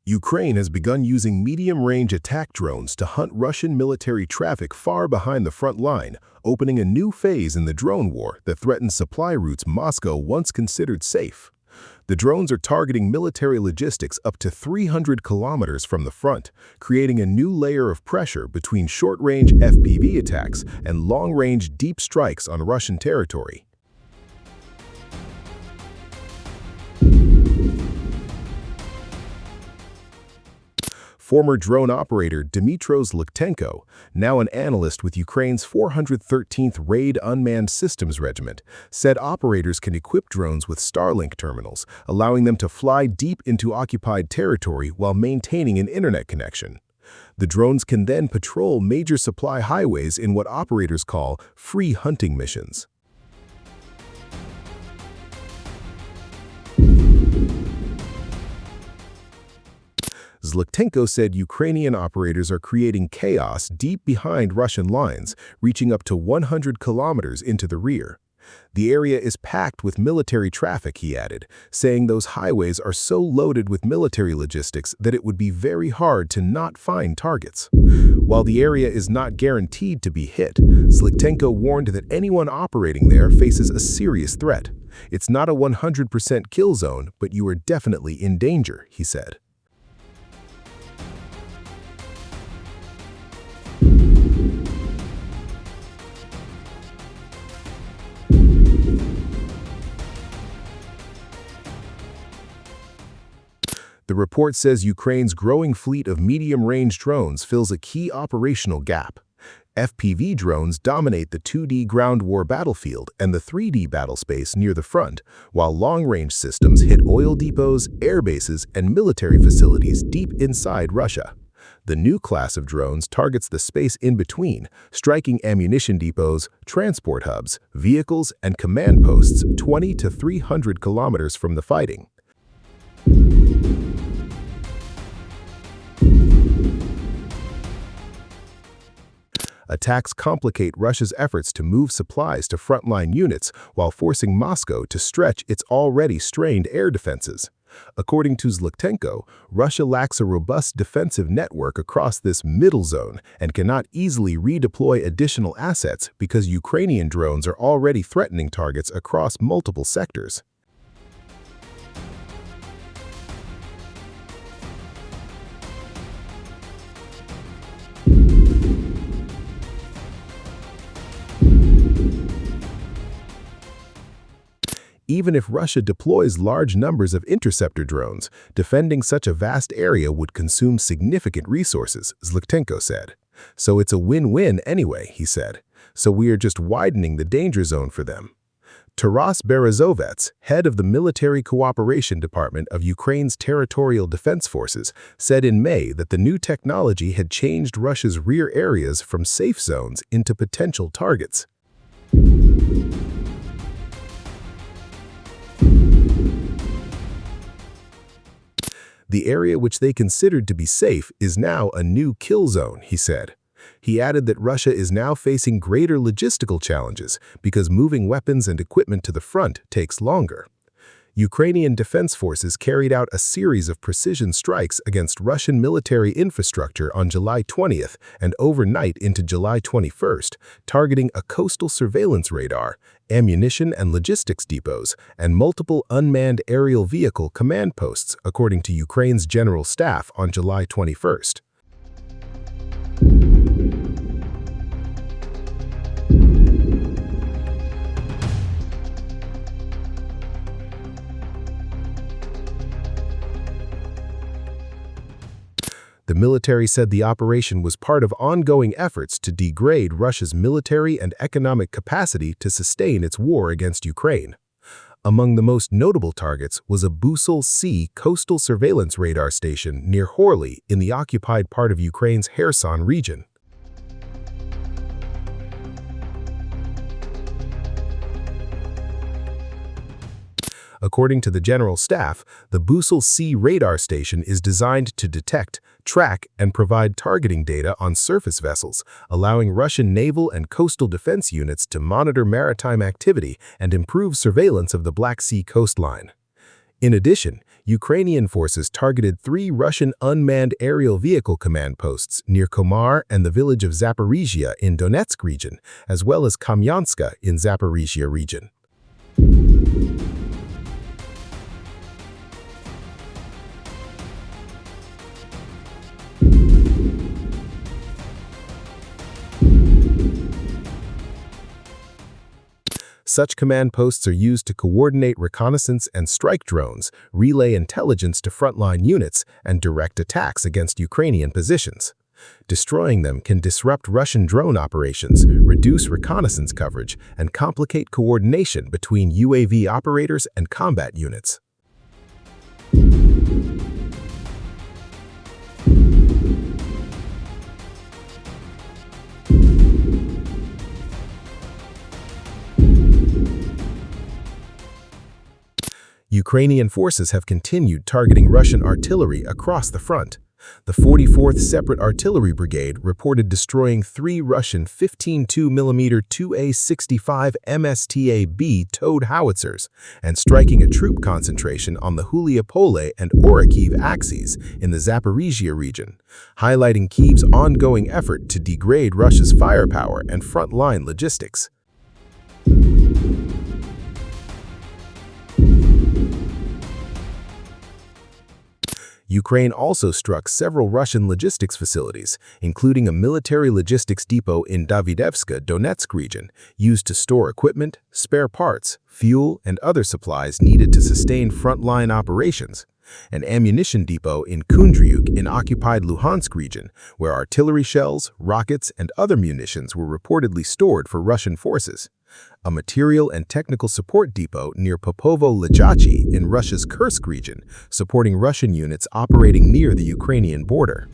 Ukraine has begun using medium-range attack drones to hunt Russian military traffic far behind the front line, opening a new phase in the drone war that threatens supply routes Moscow once considered safe. The drones are targeting military logistics up to 300 kilometers from the front, creating a new layer of pressure between short-range FPV attacks and long-range deep strikes on Russian territory. Former drone operator Dmytro Zlykhenko, now an analyst with Ukraine's 413th Raid Unmanned Systems Regiment, said operators can equip drones with Starlink terminals, allowing them to fly deep into occupied territory while maintaining an internet connection. The drones can then patrol major supply highways in what operators call free hunting missions. Zlykhenko said Ukrainian operators are creating chaos deep behind Russian lines, reaching up to 100 kilometers into the rear. The area is packed with military traffic, he added, saying those highways are so loaded with military logistics that it would be very hard to not find targets. While the area is not guaranteed to be hit, Zlykhenko warned that anyone operating there faces a serious threat. It's not a 100% kill zone, but you are definitely in danger, he said. The report says Ukraine's growing fleet of medium-range drones fills a key operational gap. FPV drones dominate the 2D ground war battlefield and the 3D battle space near the front, while long-range systems hit oil depots, air bases, and military facilities deep inside Russia. The new class of drones targets the space in between, striking ammunition depots, transport hubs, vehicles, and command posts 20 to 300 kilometers from the fighting. Attacks complicate Russia's efforts to move supplies to frontline units while forcing Moscow to stretch its already strained air defenses. According to Zlykhenko, Russia lacks a robust defensive network across this middle zone and cannot easily redeploy additional assets because Ukrainian drones are already threatening targets across multiple sectors. Even if Russia deploys large numbers of interceptor drones, defending such a vast area would consume significant resources, Zlykhenko said. So it's a win-win anyway, he said. So we are just widening the danger zone for them. Taras Berezovets, head of the Military Cooperation Department of Ukraine's Territorial Defense Forces, said in May that the new technology had changed Russia's rear areas from safe zones into potential targets. The area which they considered to be safe is now a new kill zone, he said. He added that Russia is now facing greater logistical challenges because moving weapons and equipment to the front takes longer. Ukrainian defense forces carried out a series of precision strikes against Russian military infrastructure on July 20th and overnight into July 21st, targeting a coastal surveillance radar, ammunition and logistics depots, and multiple unmanned aerial vehicle command posts, according to Ukraine's General Staff on July 21st. The military said the operation was part of ongoing efforts to degrade Russia's military and economic capacity to sustain its war against Ukraine. Among the most notable targets was a Busol C coastal surveillance radar station near Horly in the occupied part of Ukraine's Kherson region. According to the General Staff, the Busol C radar station is designed to detect, track, and provide targeting data on surface vessels, allowing Russian naval and coastal defense units to monitor maritime activity and improve surveillance of the Black Sea coastline. In addition, Ukrainian forces targeted 3 Russian unmanned aerial vehicle command posts near Komar and the village of Zaporizhzhia in Donetsk region, as well as Kamianske in Zaporizhzhia region. Such command posts are used to coordinate reconnaissance and strike drones, relay intelligence to frontline units, and direct attacks against Ukrainian positions. Destroying them can disrupt Russian drone operations, reduce reconnaissance coverage, and complicate coordination between UAV operators and combat units. Ukrainian forces have continued targeting Russian artillery across the front. The 44th Separate Artillery Brigade reported destroying 3 Russian 15.2mm 2A65 MSTA-B towed howitzers and striking a troop concentration on the Huliopole and Orikhiv axes in the Zaporizhzhia region, highlighting Kyiv's ongoing effort to degrade Russia's firepower and frontline logistics. Ukraine also struck several Russian logistics facilities, including a military logistics depot in Davidevska, Donetsk region, used to store equipment, spare parts, fuel, and other supplies needed to sustain frontline operations, an ammunition depot in Kundryuk in occupied Luhansk region, where artillery shells, rockets, and other munitions were reportedly stored for Russian forces, a material and technical support depot near Popovo-Lejachi in Russia's Kursk region, supporting Russian units operating near the Ukrainian border.